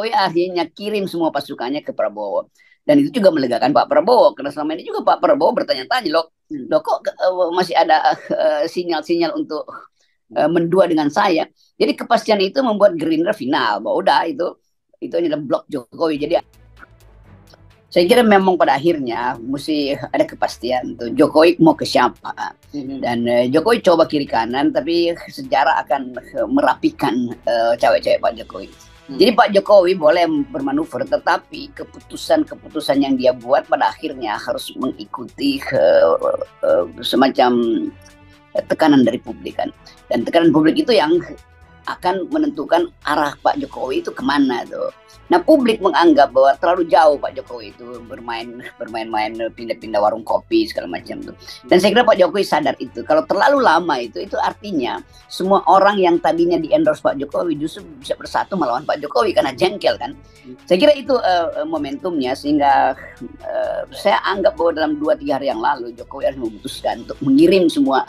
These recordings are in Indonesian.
Jokowi akhirnya kirim semua pasukannya ke Prabowo. Dan itu juga melegakan Pak Prabowo, karena selama ini juga Pak Prabowo bertanya-tanya, loh kok masih ada sinyal-sinyal untuk mendua dengan saya. Jadi kepastian itu membuat Gerindra final, bahwa udah itu adalah blok Jokowi. Jadi saya kira memang pada akhirnya mesti ada kepastian tuh Jokowi mau ke siapa. Dan Jokowi coba kiri kanan, tapi sejarah akan merapikan cewek-cewek Pak Jokowi. Jadi Pak Jokowi boleh bermanuver, tetapi keputusan-keputusan yang dia buat pada akhirnya harus mengikuti semacam tekanan dari publik kan. Dan tekanan publik itu yang akan menentukan arah Pak Jokowi itu kemana tuh. Nah, publik menganggap bahwa terlalu jauh Pak Jokowi itu bermain-main pindah-pindah warung kopi segala macam tuh. Dan saya kira Pak Jokowi sadar itu. Kalau terlalu lama itu artinya semua orang yang tadinya di-endorse Pak Jokowi justru bisa bersatu melawan Pak Jokowi karena jengkel kan. Saya kira itu momentumnya, sehingga saya anggap bahwa dalam 2-3 hari yang lalu Jokowi harus memutuskan untuk mengirim semua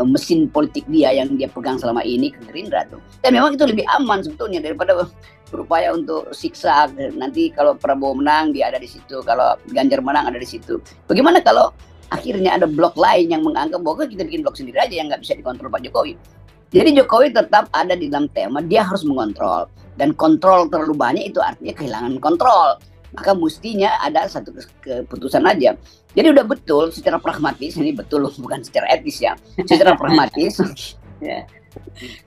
mesin politik dia yang dia pegang selama ini ke Gerindra tuh. Dan memang itu lebih aman sebetulnya daripada berupaya untuk siksa. Nanti kalau Prabowo menang dia ada di situ, kalau Ganjar menang ada di situ. Bagaimana kalau akhirnya ada blok lain yang menganggap bahwa kita bikin blok sendiri aja yang nggak bisa dikontrol Pak Jokowi. Jadi Jokowi tetap ada di dalam tema dia harus mengontrol, dan kontrol terlalu banyak itu artinya kehilangan kontrol. Maka mestinya ada satu keputusan aja. Jadi udah betul secara pragmatis, ini betul bukan secara etis ya, secara pragmatis ya,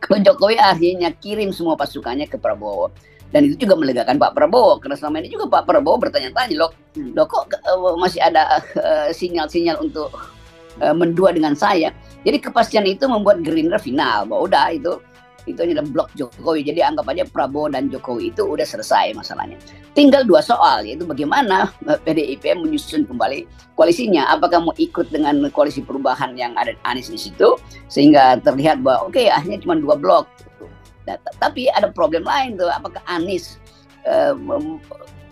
kalau Jokowi akhirnya kirim semua pasukannya ke Prabowo. Dan itu juga melegakan Pak Prabowo, karena selama ini juga Pak Prabowo bertanya-tanya, loh kok masih ada sinyal-sinyal untuk mendua dengan saya. Jadi kepastian itu membuat Gerindra final, bahwa udah itu adalah blok Jokowi. Jadi anggap aja Prabowo dan Jokowi itu udah selesai masalahnya. Tinggal 2 soal, yaitu bagaimana PDIP menyusun kembali koalisinya. Apakah mau ikut dengan koalisi perubahan yang ada Anies di situ, sehingga terlihat bahwa oke, akhirnya cuma 2 blok. Nah, tapi ada problem lain tuh, apakah Anies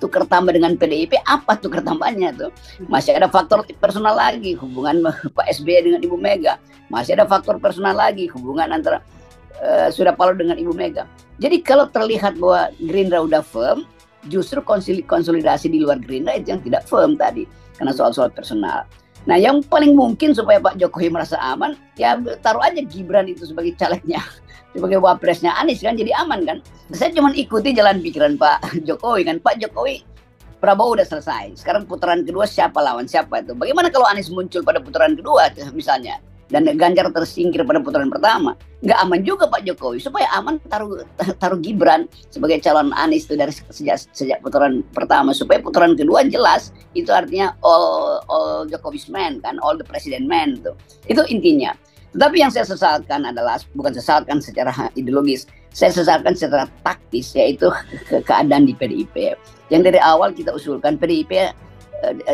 tukar tambah dengan PDIP? Apa tukar tambahnya tuh? Masih ada faktor personal lagi, hubungan Pak SBY dengan Ibu Mega. Masih ada faktor personal lagi, hubungan antara Surya Paloh dengan Ibu Mega. Jadi kalau terlihat bahwa Gerindra udah firm, justru konsolidasi di luar Gerindra itu yang tidak firm tadi, karena soal-soal personal. Nah, yang paling mungkin supaya Pak Jokowi merasa aman, ya taruh aja Gibran itu sebagai calegnya, sebagai wapresnya Anies kan, jadi aman kan. Saya cuma ikuti jalan pikiran Pak Jokowi kan. Pak Jokowi, Prabowo udah selesai. Sekarang putaran kedua siapa lawan siapa itu? Bagaimana kalau Anies muncul pada putaran kedua misalnya, dan Ganjar tersingkir pada putaran pertama? Nggak aman juga Pak Jokowi. Supaya aman, taruh Gibran sebagai calon Anies itu dari sejak putaran pertama, supaya putaran kedua jelas. Itu artinya all Jokowi's man kan, all the president man tuh. Itu intinya. Tetapi yang saya sesalkan adalah, bukan sesalkan secara ideologis, saya sesalkan secara taktis, yaitu keadaan di PDIP. Yang dari awal kita usulkan PDIP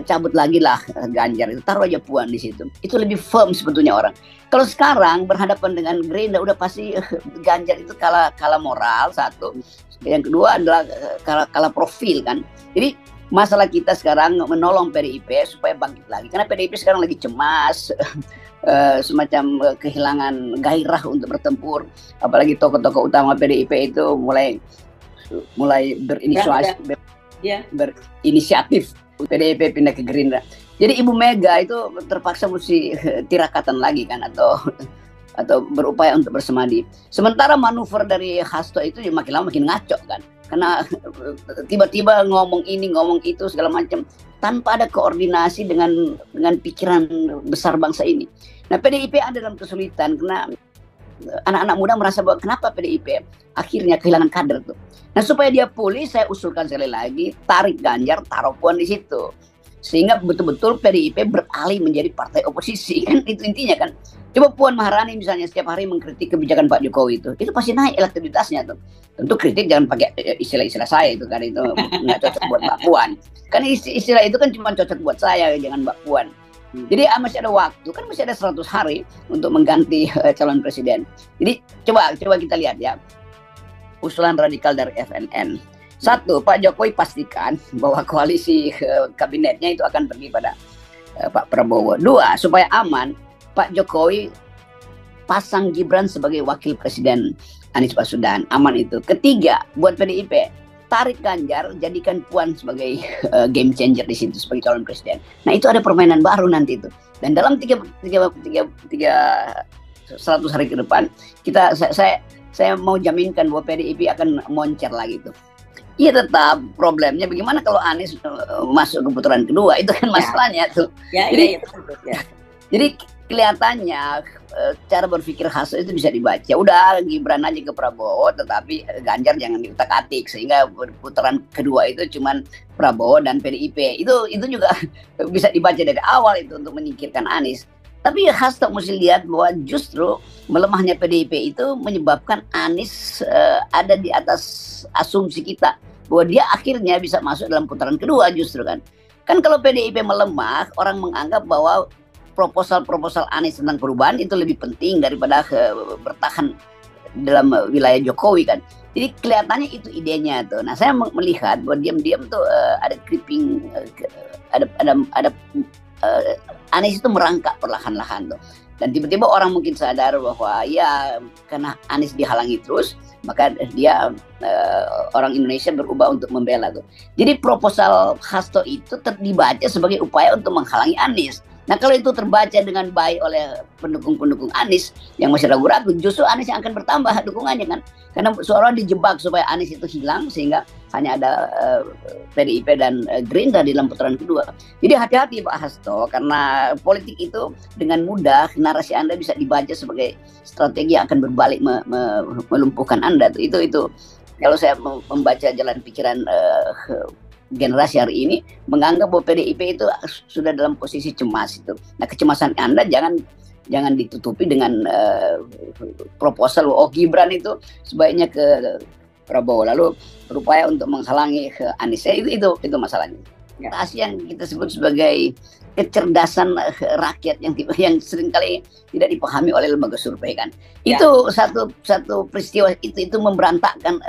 cabut lagi lah Ganjar, itu taruh aja Puan di situ. Itu lebih firm sebetulnya orang. Kalau sekarang berhadapan dengan Gerindra, udah pasti Ganjar itu kalah moral satu. Yang kedua adalah kalah profil kan. Jadi masalah kita sekarang menolong PDIP supaya bangkit lagi, karena PDIP sekarang lagi cemas, semacam kehilangan gairah untuk bertempur. Apalagi tokoh-tokoh utama PDIP itu mulai berinisiatif PDIP pindah ke Gerindra. Jadi Ibu Mega itu terpaksa mesti tirakatan lagi kan, atau berupaya untuk bersemadi. Sementara manuver dari Hasto itu makin lama makin ngaco kan, karena tiba-tiba ngomong ini ngomong itu segala macam tanpa ada koordinasi dengan pikiran besar bangsa ini. Nah, PDIP ada dalam kesulitan karena anak-anak muda merasa bahwa kenapa PDIP akhirnya kehilangan kader tuh. Nah, supaya dia pulih, saya usulkan sekali lagi, tarik Ganjar, taruh Puan di situ, sehingga betul-betul PDIP beralih menjadi partai oposisi kan. Itu intinya kan. Coba Puan Maharani misalnya setiap hari mengkritik kebijakan Pak Jokowi itu pasti naik elektabilitasnya tuh. Tentu kritik jangan pakai istilah-istilah saya itu, karena itu nggak cocok buat Mbak Puan. Kan istilah itu kan cuma cocok buat saya, jangan Mbak Puan. Jadi masih ada waktu, kan masih ada 100 hari untuk mengganti calon presiden. Jadi coba kita lihat ya, usulan radikal dari FNN. 1, Pak Jokowi pastikan bahwa koalisi kabinetnya itu akan pergi pada Pak Prabowo. 2, supaya aman, Pak Jokowi pasang Gibran sebagai wakil presiden Anies Baswedan, aman itu. Ketiga, buat PDIP, tarik Ganjar, jadikan Puan sebagai game changer di situ sebagai calon presiden. Nah itu ada permainan baru nanti itu. Dan dalam 100 hari ke depan, saya mau jaminkan bahwa PDIP akan moncer lagi tuh. Iya tetap problemnya bagaimana kalau Anies masuk ke putaran kedua, itu kan masalahnya tuh. Jadi kelihatannya cara berpikir Hasto itu bisa dibaca. Udah Gibran aja ke Prabowo, tetapi Ganjar jangan diutak-atik sehingga putaran kedua itu cuman Prabowo dan PDIP. Itu juga bisa dibaca dari awal itu untuk menyingkirkan Anies. Tapi Hasto mesti lihat bahwa justru melemahnya PDIP itu menyebabkan Anies ada di atas asumsi kita bahwa dia akhirnya bisa masuk dalam putaran kedua justru kan. Kan kalau PDIP melemah, orang menganggap bahwa proposal Anies tentang perubahan itu lebih penting daripada bertahan dalam wilayah Jokowi kan. Jadi kelihatannya itu idenya tuh. Nah saya melihat bahwa diam-diam tuh ada creeping, ada Anies itu merangkak perlahan-lahan tuh. Dan tiba-tiba orang mungkin sadar bahwa ya karena Anies dihalangi terus, maka dia orang Indonesia berubah untuk membela tuh. Jadi proposal Hasto itu dibaca sebagai upaya untuk menghalangi Anies. Nah kalau itu terbaca dengan baik oleh pendukung-pendukung Anies yang masih ragu-ragu, justru Anies yang akan bertambah dukungannya kan. Karena seolah dijebak supaya Anies itu hilang sehingga hanya ada PDIP dan Gerindra di dalam putaran kedua. Jadi hati-hati Pak Hasto, karena politik itu dengan mudah narasi Anda bisa dibaca sebagai strategi yang akan berbalik melumpuhkan Anda. Itu kalau saya membaca jalan pikiran generasi hari ini menganggap bahwa PDIP itu sudah dalam posisi cemas itu. Nah kecemasan Anda jangan ditutupi dengan proposal Gibran itu sebaiknya ke Prabowo lalu berupaya untuk menghalangi ke Anies. Itu masalahnya. Yang kita sebut sebagai kecerdasan rakyat yang seringkali tidak dipahami oleh lembaga survei kan. Itu satu peristiwa itu memberantakkan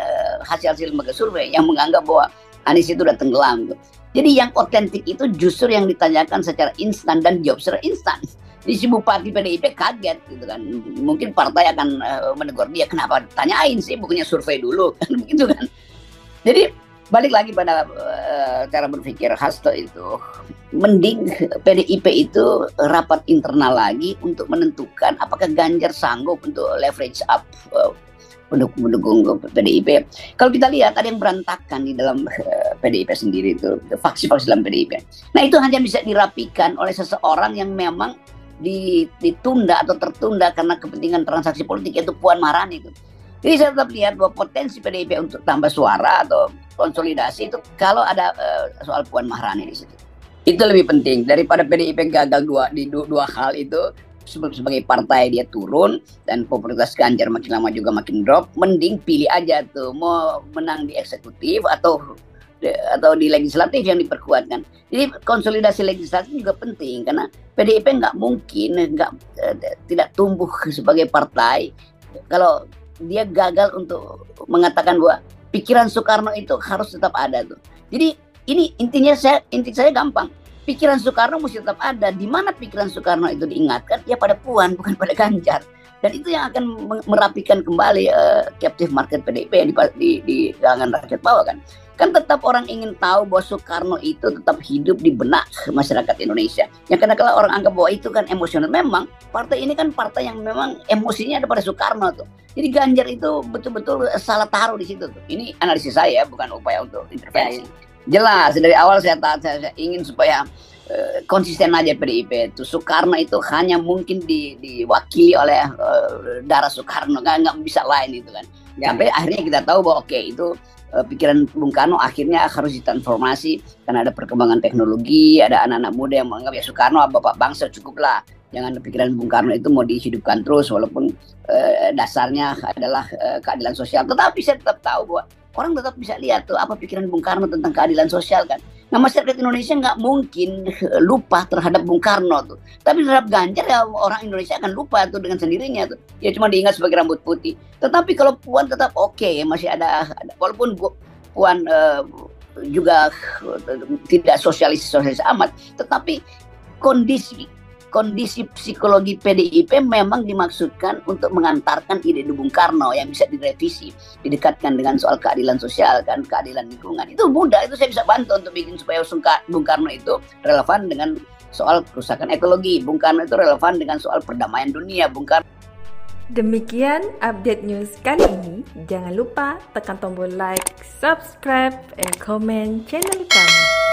hasil lembaga survei yang menganggap bahwa Anies itu udah tenggelam. Jadi yang otentik itu justru yang ditanyakan secara instan dan jawab secara instan. Di si Bupati PDIP kaget gitu kan. Mungkin partai akan menegur dia, kenapa tanyain sih, bukannya survei dulu kan begitu kan. Jadi balik lagi pada cara berpikir Hasto itu, mending PDIP itu rapat internal lagi untuk menentukan apakah Ganjar sanggup untuk leverage up pendukung PDIP. Kalau kita lihat ada yang berantakan di dalam PDIP sendiri itu, faksi-faksi dalam PDIP. Nah itu hanya bisa dirapikan oleh seseorang yang memang ditunda atau tertunda karena kepentingan transaksi politik, yaitu Puan Maharani itu. Jadi saya tetap lihat bahwa potensi PDIP untuk tambah suara atau konsolidasi itu kalau ada soal Puan Maharani di situ. Itu lebih penting daripada PDIP gagal di dua hal itu. Sebagai partai dia turun dan popularitas Ganjar makin lama juga makin drop, mending pilih aja tuh mau menang di eksekutif atau di legislatif yang diperkuatkan. Jadi konsolidasi legislatif juga penting karena PDIP nggak mungkin tidak tumbuh sebagai partai kalau dia gagal untuk mengatakan bahwa pikiran Soekarno itu harus tetap ada tuh. Jadi ini inti saya gampang. Pikiran Soekarno mesti tetap ada. Di mana pikiran Soekarno itu diingatkan? Ya pada Puan, bukan pada Ganjar. Dan itu yang akan merapikan kembali captive market PDIP di kalangan rakyat bawah kan. Kan tetap orang ingin tahu bahwa Soekarno itu tetap hidup di benak masyarakat Indonesia. Yang kadang-kadang orang anggap bahwa itu kan emosional. Memang partai ini kan partai yang memang emosinya ada pada Soekarno tuh. Jadi Ganjar itu betul-betul salah taruh di situ tuh. Ini analisis saya, bukan upaya untuk intervensi. Jelas dari awal saya ingin supaya konsisten aja PDIP itu. Soekarno itu hanya mungkin diwakili oleh darah Soekarno, nggak bisa lain itu kan. Sampai akhirnya kita tahu bahwa itu pikiran Bung Karno akhirnya harus ditransformasi karena ada perkembangan teknologi, ada anak-anak muda yang menganggap ya Soekarno bapak bangsa cukuplah. Jangan pikiran Bung Karno itu mau dihidupkan terus walaupun dasarnya adalah keadilan sosial. Tetapi saya tetap tahu bahwa orang tetap bisa lihat tuh apa pikiran Bung Karno tentang keadilan sosial kan. Nah masyarakat Indonesia nggak mungkin lupa terhadap Bung Karno tuh. Tapi terhadap Ganjar ya orang Indonesia akan lupa tuh dengan sendirinya tuh. Ya cuma diingat sebagai rambut putih. Tetapi kalau Puan tetap masih ada walaupun Puan juga tidak sosialis amat. Tetapi kondisi kondisi psikologi PDIP memang dimaksudkan untuk mengantarkan ide Bung Karno yang bisa direvisi, didekatkan dengan soal keadilan sosial, kan, keadilan lingkungan. Itu mudah, itu saya bisa bantu untuk bikin supaya Bung Karno itu relevan dengan soal kerusakan ekologi. Bung Karno itu relevan dengan soal perdamaian dunia. Bung Karno. Demikian update news kali ini. Jangan lupa tekan tombol like, subscribe, and comment channel kami.